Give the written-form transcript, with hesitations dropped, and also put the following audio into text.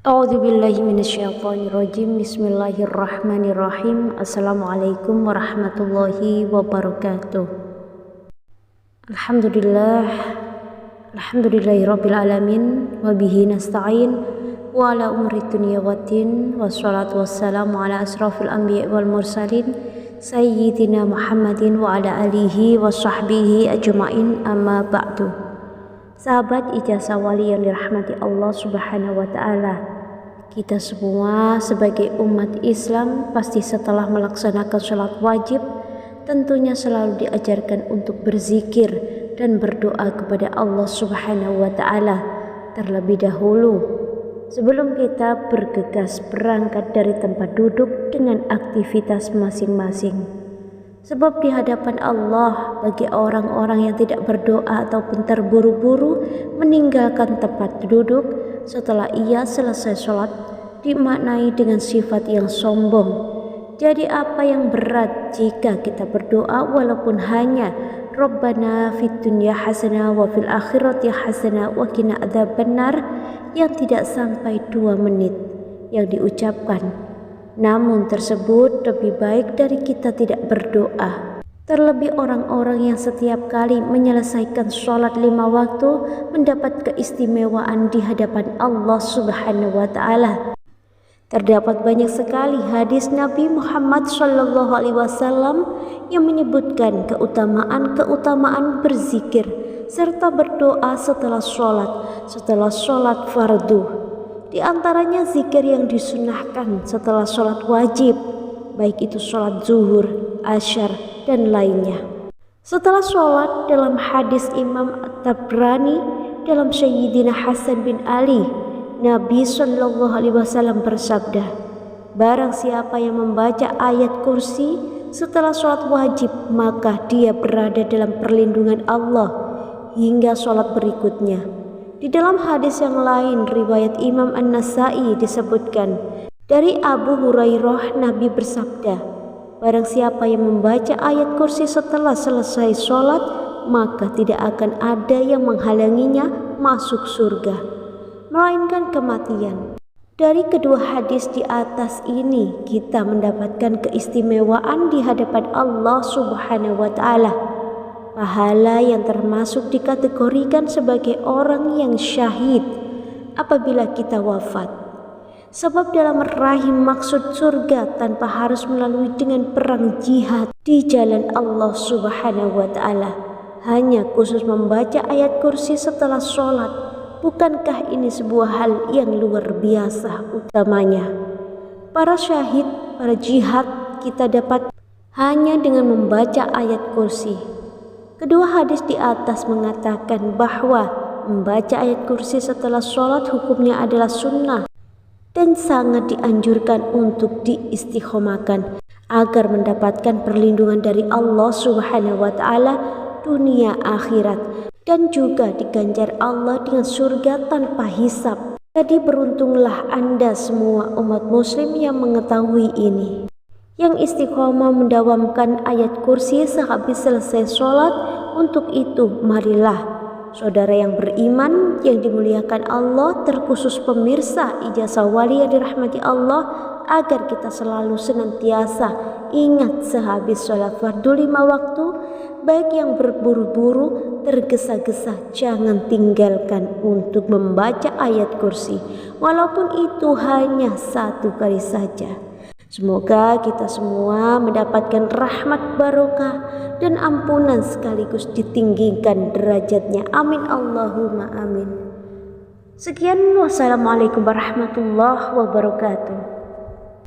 A'udzubillahi minasyaitonirrajim. Bismillahirrahmanirrahim. Assalamualaikum warahmatullahi wabarakatuh. Alhamdulillahirabbil alamin wa bihi nasta'in wa ala umuri dunya waddin wassalatu wassalamu ala asrofil anbiya wal mursalin sayyidina Muhammadin wa ala alihi wa sahbihi ajma'in, amma ba'du. Sahabat ijazah wali yang dirahmati Allah Subhanahu wa ta'ala, kita semua sebagai umat Islam pasti setelah melaksanakan sholat wajib tentunya selalu diajarkan untuk berzikir dan berdoa kepada Allah Subhanahu wa ta'ala terlebih dahulu sebelum kita bergegas berangkat dari tempat duduk dengan aktivitas masing-masing. Sebab di hadapan Allah bagi orang-orang yang tidak berdoa ataupun terburu-buru meninggalkan tempat duduk setelah ia selesai sholat dimaknai dengan sifat yang sombong. Jadi apa yang berat jika kita berdoa walaupun hanya Rabbana fid dunya hasanah wa fil akhirati hasanah wa qina adzabannar yang tidak sampai 2 menit yang diucapkan. Namun tersebut lebih baik dari kita tidak berdoa. Terlebih orang-orang yang setiap kali menyelesaikan sholat 5 waktu mendapat keistimewaan di hadapan Allah Subhanahu wa ta'ala. Terdapat banyak sekali hadis Nabi Muhammad SAW yang menyebutkan keutamaan berzikir serta berdoa setelah sholat fardu. Di antaranya zikir yang disunahkan setelah sholat wajib, baik itu sholat zuhur, asyar, dan lainnya. Setelah sholat, dalam hadis Imam At-Tabrani dalam Sayyidina Hasan bin Ali, Nabi SAW bersabda, barang siapa yang membaca ayat kursi setelah sholat wajib, maka dia berada dalam perlindungan Allah hingga sholat berikutnya. Di dalam hadis yang lain riwayat Imam An-Nasai disebutkan dari Abu Hurairah, Nabi bersabda, barang siapa yang membaca ayat kursi setelah selesai sholat maka tidak akan ada yang menghalanginya masuk surga melainkan kematian. Dari kedua hadis di atas ini kita mendapatkan keistimewaan di hadapan Allah Subhanahu wa ta'ala, pahala yang termasuk dikategorikan sebagai orang yang syahid apabila kita wafat. Sebab dalam meraih maksud surga tanpa harus melalui dengan perang jihad di jalan Allah Subhanahu wa ta'ala, hanya khusus membaca ayat kursi setelah sholat, bukankah ini sebuah hal yang luar biasa utamanya? Para syahid, para jihad kita dapat hanya dengan membaca ayat kursi. Kedua hadis di atas mengatakan bahwa membaca ayat kursi setelah sholat hukumnya adalah sunnah dan sangat dianjurkan untuk diistiqomahkan agar mendapatkan perlindungan dari Allah Subhanahu wa ta'ala dunia akhirat dan juga diganjar Allah dengan surga tanpa hisab. Jadi beruntunglah Anda semua umat muslim yang mengetahui ini, yang istiqomah mendawamkan ayat kursi sehabis selesai sholat. Untuk itu marilah saudara yang beriman yang dimuliakan Allah, terkhusus pemirsa ijazah wali yang dirahmati Allah, agar kita selalu senantiasa ingat sehabis sholat fardu 5 waktu, baik yang berburu-buru tergesa-gesa jangan tinggalkan untuk membaca ayat kursi walaupun itu hanya 1 kali saja. Semoga kita semua mendapatkan rahmat barokah dan ampunan sekaligus ditinggikan derajatnya. Amin Allahumma amin. Sekian, wassalamualaikum warahmatullahi wabarakatuh.